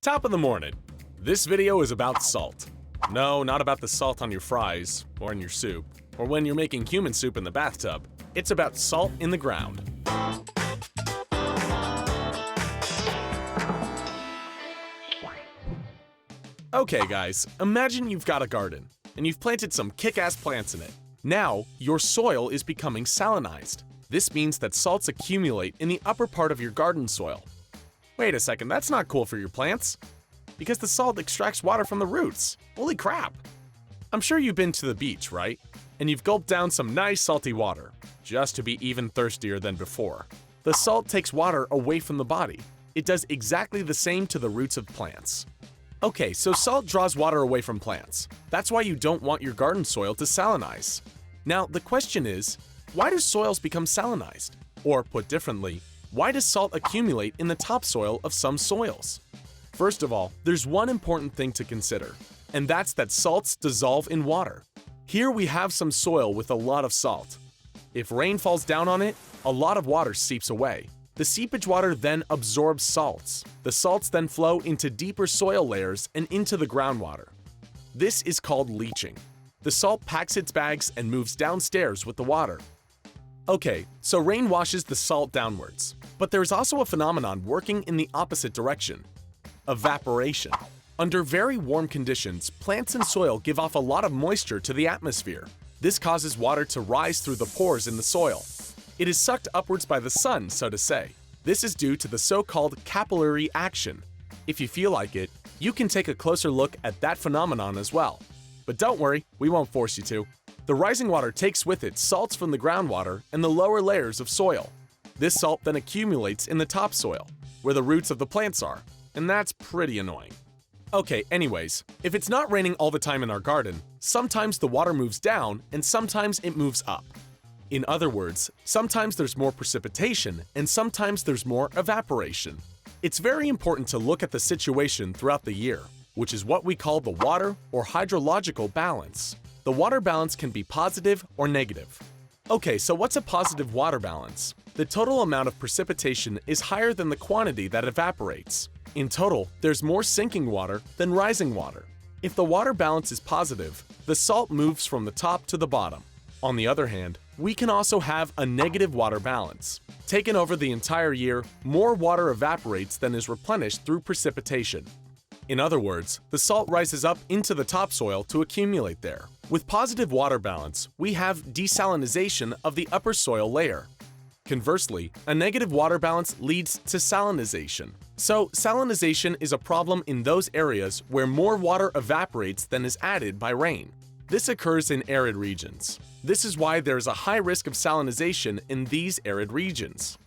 Top of the morning. This video is about salt. No, not about the salt on your fries, or in your soup, or when you're making human soup in the bathtub. It's about salt in the ground. Okay guys, imagine you've got a garden, and you've planted some kick-ass plants in it. Now, your soil is becoming salinized. This means that salts accumulate in the upper part of your garden soil. Wait a second, that's not cool for your plants. Because the salt extracts water from the roots. Holy crap! I'm sure you've been to the beach, right? And you've gulped down some nice salty water, just to be even thirstier than before. The salt takes water away from the body. It does exactly the same to the roots of plants. Okay, so salt draws water away from plants. That's why you don't want your garden soil to salinize. Now, the question is, why do soils become salinized? Or, put differently, why does salt accumulate in the topsoil of some soils? First of all, there's one important thing to consider, and that's that salts dissolve in water. Here we have some soil with a lot of salt. If rain falls down on it, a lot of water seeps away. The seepage water then absorbs salts. The salts then flow into deeper soil layers and into the groundwater. This is called leaching. The salt packs its bags and moves downstairs with the water. Okay, so rain washes the salt downwards. But there's also a phenomenon working in the opposite direction. Evaporation. Under very warm conditions, plants and soil give off a lot of moisture to the atmosphere. This causes water to rise through the pores in the soil. It is sucked upwards by the sun, so to say. This is due to the so-called capillary action. If you feel like it, you can take a closer look at that phenomenon as well. But don't worry, we won't force you to. The rising water takes with it salts from the groundwater and the lower layers of soil. This salt then accumulates in the topsoil, where the roots of the plants are, and that's pretty annoying. Okay, anyways, if it's not raining all the time in our garden, sometimes the water moves down and sometimes it moves up. In other words, sometimes there's more precipitation and sometimes there's more evaporation. It's very important to look at the situation throughout the year, which is what we call the water or hydrological balance. The water balance can be positive or negative. Okay, so what's a positive water balance? The total amount of precipitation is higher than the quantity that evaporates. In total, there's more sinking water than rising water. If the water balance is positive, the salt moves from the top to the bottom. On the other hand, we can also have a negative water balance. Taken over the entire year, more water evaporates than is replenished through precipitation. In other words, the salt rises up into the topsoil to accumulate there. With positive water balance, we have desalinization of the upper soil layer. Conversely, a negative water balance leads to salinization. So, salinization is a problem in those areas where more water evaporates than is added by rain. This occurs in arid regions. This is why there is a high risk of salinization in these arid regions.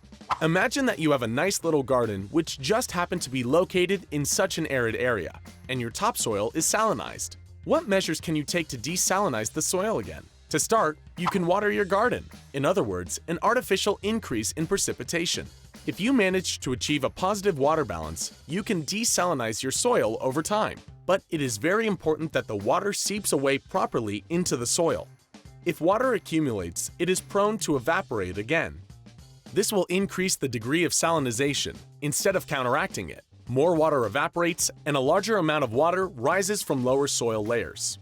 Imagine that you have a nice little garden which just happened to be located in such an arid area, and your topsoil is salinized. What measures can you take to desalinize the soil again? To start, you can water your garden. In other words, an artificial increase in precipitation. If you manage to achieve a positive water balance, you can desalinize your soil over time. But it is very important that the water seeps away properly into the soil. If water accumulates, it is prone to evaporate again. This will increase the degree of salinization instead of counteracting it. More water evaporates, and a larger amount of water rises from lower soil layers.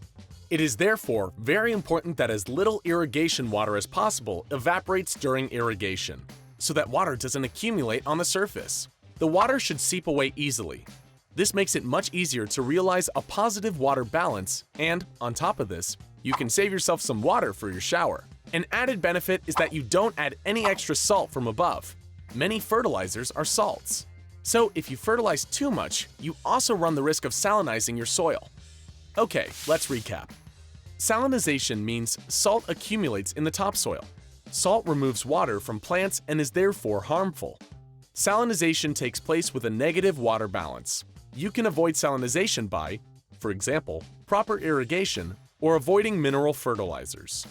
It is therefore very important that as little irrigation water as possible evaporates during irrigation, so that water doesn't accumulate on the surface. The water should seep away easily. This makes it much easier to realize a positive water balance, and, on top of this, you can save yourself some water for your shower. An added benefit is that you don't add any extra salt from above. Many fertilizers are salts. So if you fertilize too much, you also run the risk of salinizing your soil. Okay, let's recap. Salinization means salt accumulates in the topsoil. Salt removes water from plants and is therefore harmful. Salinization takes place with a negative water balance. You can avoid salinization by, for example, proper irrigation or avoiding mineral fertilizers.